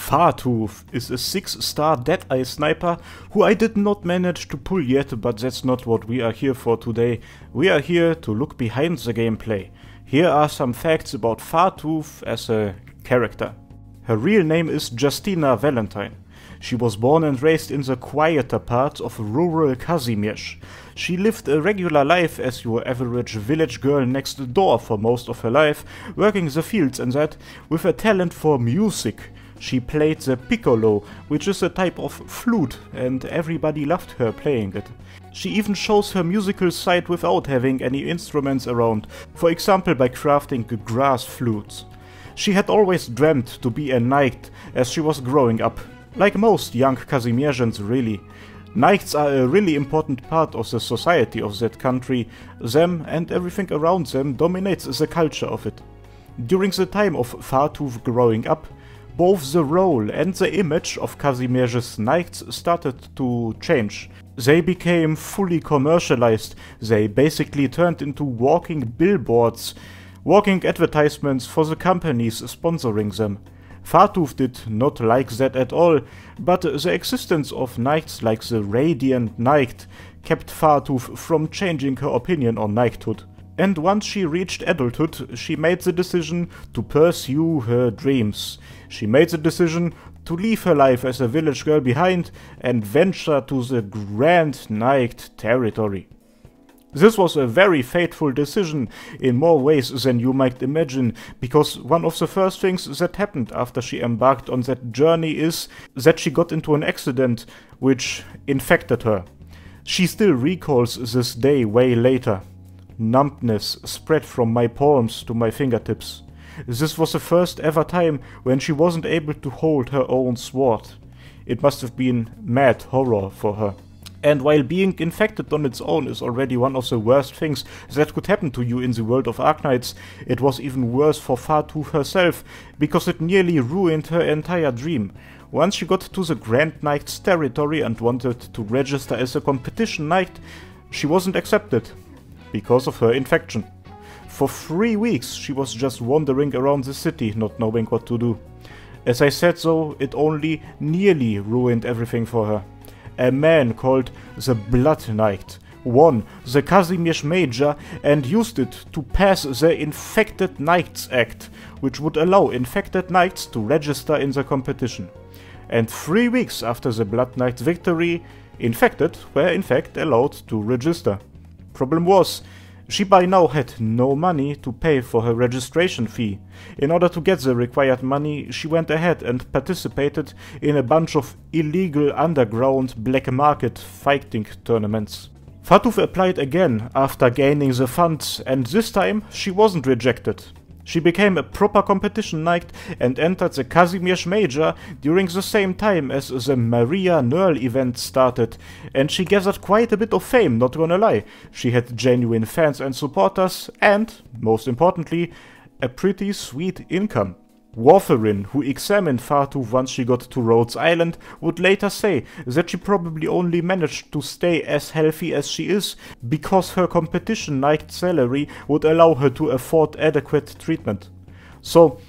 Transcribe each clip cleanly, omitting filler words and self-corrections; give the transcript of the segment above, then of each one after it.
Fartooth is a 6-star Deadeye sniper who I did not manage to pull yet, but that's not what we are here for today. We are here to look behind the gameplay. Here are some facts about Fartooth as a character. Her real name is Justina Valentine. She was born and raised in the quieter parts of rural Kazimierz. She lived a regular life as your average village girl next door for most of her life, working the fields and that, with a talent for music. She played the piccolo, which is a type of flute, and everybody loved her playing it. She even shows her musical side without having any instruments around, for example by crafting grass flutes. She had always dreamt to be a knight as she was growing up. Like most young Kazimierzans really. Knights are a really important part of the society of that country. Them and everything around them dominates the culture of it. During the time of Fartooth growing up, both the role and the image of Kazimierz's knights started to change. They became fully commercialized. They basically turned into walking billboards, walking advertisements for the companies sponsoring them. Fartooth did not like that at all, but the existence of knights like the Radiant Knight kept Fartooth from changing her opinion on knighthood. And once she reached adulthood, she made the decision to pursue her dreams. She made the decision to leave her life as a village girl behind and venture to the Grand Knight territory. This was a very fateful decision in more ways than you might imagine, because one of the first things that happened after she embarked on that journey is that she got into an accident which infected her. She still recalls this day way later. Numbness spread from my palms to my fingertips. This was the first ever time when she wasn't able to hold her own sword. It must have been mad horror for her. And while being infected on its own is already one of the worst things that could happen to you in the world of Arknights, it was even worse for Fartooth herself, because it nearly ruined her entire dream. Once she got to the Grand Knight's territory and wanted to register as a competition knight, she wasn't accepted, because of her infection. For 3 weeks she was just wandering around the city, not knowing what to do. As I said though, it only nearly ruined everything for her. A man called the Blood Knight won the Kazimierz Major and used it to pass the Infected Knights Act, which would allow infected knights to register in the competition. And 3 weeks after the Blood Knight's victory, infected were in fact allowed to register. Problem was, she by now had no money to pay for her registration fee. In order to get the required money, she went ahead and participated in a bunch of illegal underground black market fighting tournaments. Fartooth applied again after gaining the funds, and this time she wasn't rejected. She became a proper competition knight and entered the Kazimierz Major during the same time as the Maria Nearl event started, and she gathered quite a bit of fame, not gonna lie. She had genuine fans and supporters, and, most importantly, a pretty sweet income. Warfarin, who examined Fartooth once she got to Rhodes Island, would later say that she probably only managed to stay as healthy as she is because her competition knight salary would allow her to afford adequate treatment. So,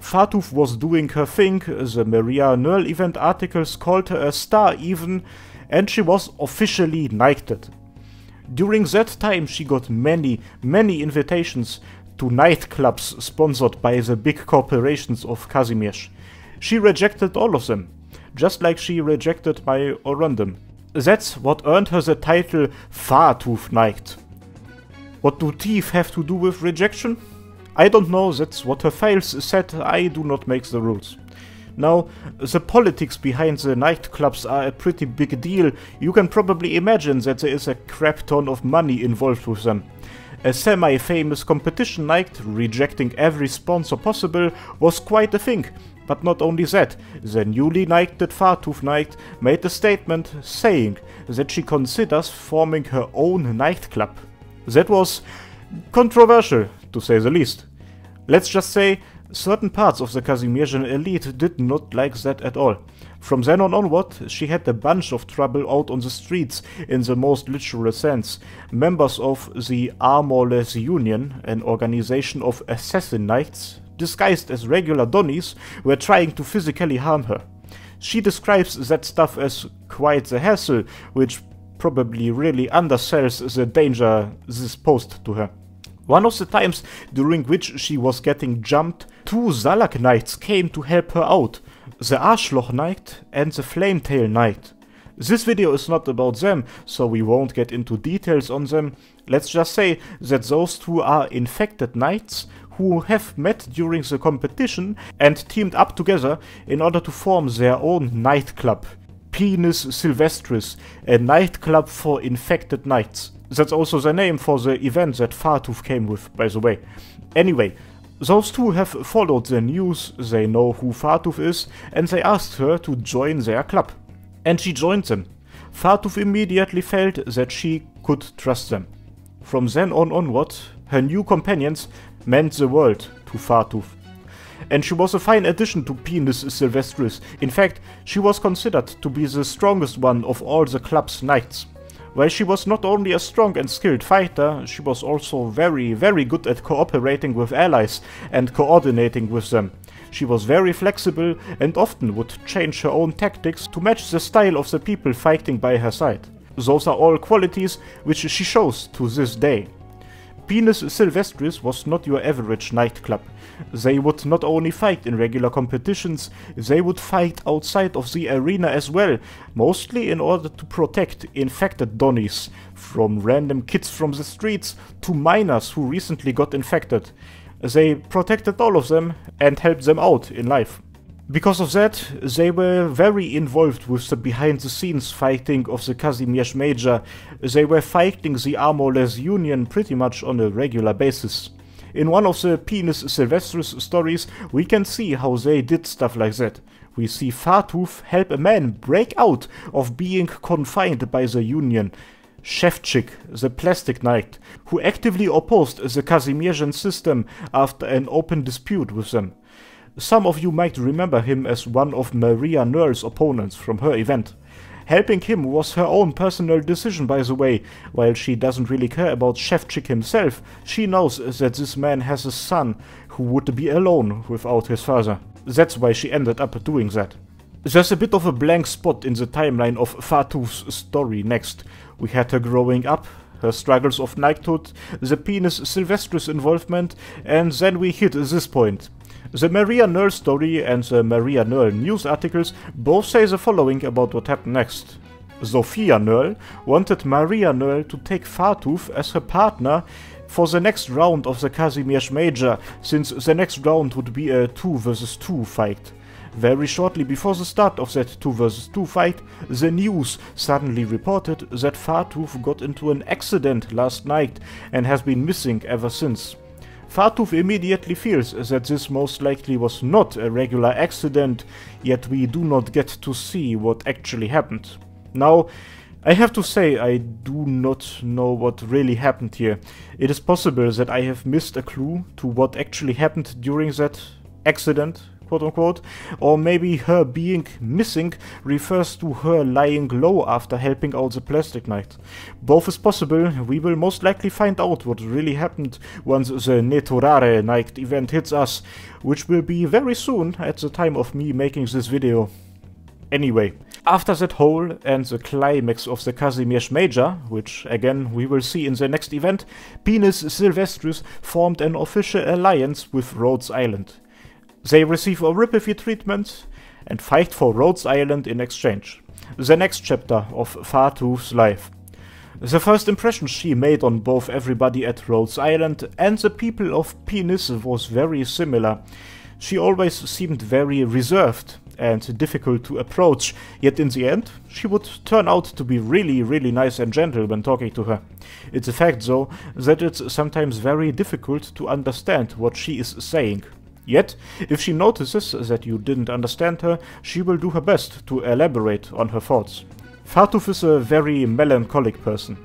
Fartooth was doing her thing, the Maria Nearl event articles called her a star even, and she was officially knighted. During that time she got many invitations to nightclubs sponsored by the big corporations of Kazimierz. She rejected all of them, just like she rejected my Orundum. That's what earned her the title Fartooth Knight. What do teeth have to do with rejection? I don't know, that's what her files said. I do not make the rules. Now, the politics behind the nightclubs are a pretty big deal. You can probably imagine that there is a crap ton of money involved with them. A semi-famous competition knight rejecting every sponsor possible was quite a thing. But not only that, the newly knighted Fartooth Knight made a statement saying that she considers forming her own nightclub. That was controversial, to say the least. Let's just say, certain parts of the Kazimierzian elite did not like that at all. From then on onward, she had a bunch of trouble out on the streets, in the most literal sense. Members of the Armorless Union, an organization of assassin knights, disguised as regular Donnies, were trying to physically harm her. She describes that stuff as quite the hassle, which probably really undersells the danger this posed to her. One of the times during which she was getting jumped, two Arknights came to help her out, the Arschloch Knight and the Flametail Knight. This video is not about them, so we won't get into details on them. Let's just say that those two are infected knights who have met during the competition and teamed up together in order to form their own nightclub, Pinus Sylvestris, a nightclub for infected knights. That's also the name for the event that Fartooth came with, by the way. Anyway, those two have followed the news, they know who Fartooth is, and they asked her to join their club. And she joined them. Fartooth immediately felt that she could trust them. From then onward, her new companions meant the world to Fartooth. And she was a fine addition to Pinus Sylvestris. In fact, she was considered to be the strongest one of all the club's knights. While she was not only a strong and skilled fighter, she was also very good at cooperating with allies and coordinating with them. She was very flexible and often would change her own tactics to match the style of the people fighting by her side. Those are all qualities which she shows to this day. Pinus Sylvestris was not your average nightclub. They would not only fight in regular competitions, they would fight outside of the arena as well, mostly in order to protect infected Donnies, from random kids from the streets to minors who recently got infected. They protected all of them and helped them out in life. Because of that, they were very involved with the behind-the-scenes fighting of the Kazimierz Major. They were fighting the Armorless Union pretty much on a regular basis. In one of the Pinus Sylvestris stories, we can see how they did stuff like that. We see Fartooth help a man break out of being confined by the Union. Shevchik, the Plastic Knight, who actively opposed the Kazimierzian system after an open dispute with them. Some of you might remember him as one of Maria Nearl's opponents from her event. Helping him was her own personal decision, by the way. While she doesn't really care about Shevchik himself, she knows that this man has a son who would be alone without his father. That's why she ended up doing that. There's a bit of a blank spot in the timeline of Fartooth's story next. We had her growing up, her struggles of knighthood, the Pinus Sylvestris involvement, and then we hit this point. The Maria Nearl story and the Maria Nearl news articles both say the following about what happened next. Sophia Nearl wanted Maria Nearl to take Fartooth as her partner for the next round of the Kazimierz Major, since the next round would be a 2 vs 2 fight. Very shortly before the start of that 2 vs 2 fight, the news suddenly reported that Fartooth got into an accident last night and has been missing ever since. Fartooth immediately feels that this most likely was not a regular accident, yet we do not get to see what actually happened. Now, I have to say I do not know what really happened here. It is possible that I have missed a clue to what actually happened during that accident, quote-unquote, or maybe her being missing refers to her lying low after helping out the Plastic Knight. Both is possible. We will most likely find out what really happened once the Netorare Night event hits us, which will be very soon at the time of me making this video. Anyway, after that hole and the climax of the Kazimierz Major, which again we will see in the next event, Pinus Sylvestris formed an official alliance with Rhodes Island. They receive horrific treatment and fight for Rhodes Island in exchange. The next chapter of Fartooth's life. The first impression she made on both everybody at Rhodes Island and the people of Pinus was very similar. She always seemed very reserved and difficult to approach, yet in the end she would turn out to be really nice and gentle when talking to her. It's a fact though that it's sometimes very difficult to understand what she is saying. Yet, if she notices that you didn't understand her, she will do her best to elaborate on her thoughts. Fartooth is a very melancholic person.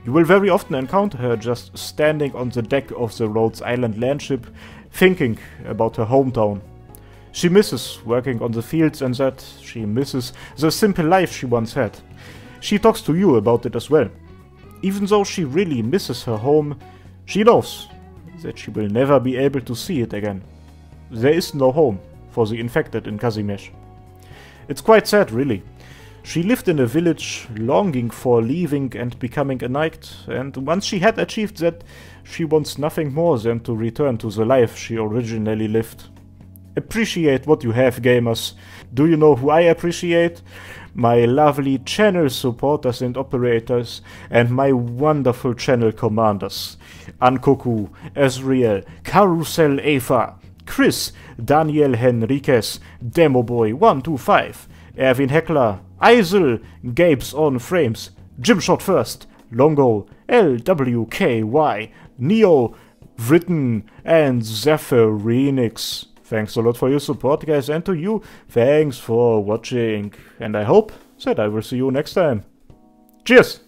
You will very often encounter her just standing on the deck of the Rhodes Island landship, thinking about her hometown. She misses working on the fields and that. She misses the simple life she once had. She talks to you about it as well. Even though she really misses her home, she knows that she will never be able to see it again. there is no home for the infected in Kazimierz. It's quite sad, really. She lived in a village, longing for leaving and becoming a knight, and once she had achieved that, she wants nothing more than to return to the life she originally lived. Appreciate what you have, gamers. Do you know who I appreciate? My lovely channel supporters and operators, and my wonderful channel commanders. Ankoku, Ezreal, Carousel Eva, Chris, Daniel Henriquez, Demoboy125, Erwin Heckler, Eisel, Gabes on Frames, Jimshot First, Longo, LWKY, Neo, Written, and Zephyreenix. Thanks a lot for your support, guys, and to you, thanks for watching, and I hope that I will see you next time. Cheers!